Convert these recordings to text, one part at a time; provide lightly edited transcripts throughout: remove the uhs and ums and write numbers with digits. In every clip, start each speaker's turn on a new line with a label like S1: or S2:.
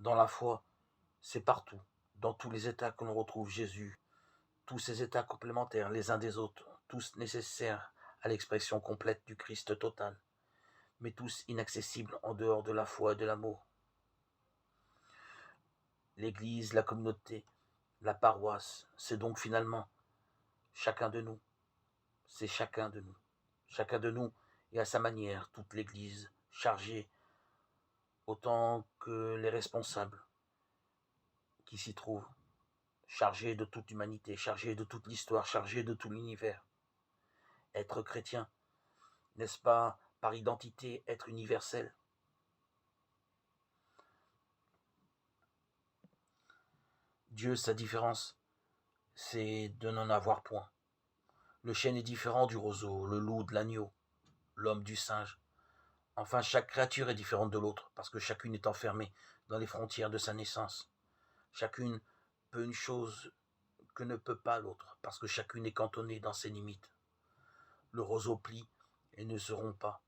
S1: Dans la foi, c'est partout, dans tous les états que l'on retrouve Jésus, tous ces états complémentaires les uns des autres, tous nécessaires à l'expression complète du Christ total, mais tous inaccessibles en dehors de la foi et de l'amour. L'Église, la communauté, la paroisse, c'est donc finalement chacun de nous. C'est chacun de nous. Chacun de nous et à sa manière, toute l'Église chargée, autant que les responsables qui s'y trouvent, chargés de toute l'humanité, chargés de toute l'histoire, chargés de tout l'univers. Être chrétien, n'est-ce pas par identité être universel? Dieu, sa différence, c'est de n'en avoir point. Le chêne est différent du roseau, le loup de l'agneau, l'homme du singe. Enfin, chaque créature est différente de l'autre, parce que chacune est enfermée dans les frontières de sa naissance. Chacune peut une chose que ne peut pas l'autre, parce que chacune est cantonnée dans ses limites. Le roseau plie et ne se rompt pas.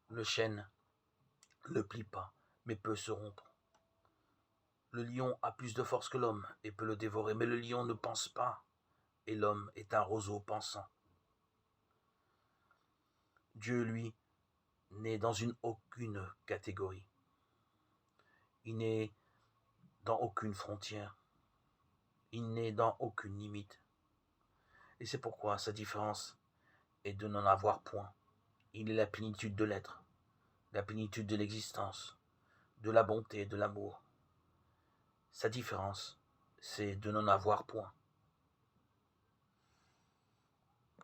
S1: Le chêne ne plie pas, mais peut se rompre. Le lion a plus de force que l'homme et peut le dévorer, mais le lion ne pense pas, et l'homme est un roseau pensant. Dieu, lui, n'est dans aucune catégorie. Il n'est dans aucune frontière. Il n'est dans aucune limite. Et c'est pourquoi sa différence est de n'en avoir point. Il est la plénitude de l'être, la plénitude de l'existence, de la bonté, de l'amour. Sa différence, c'est de n'en avoir point.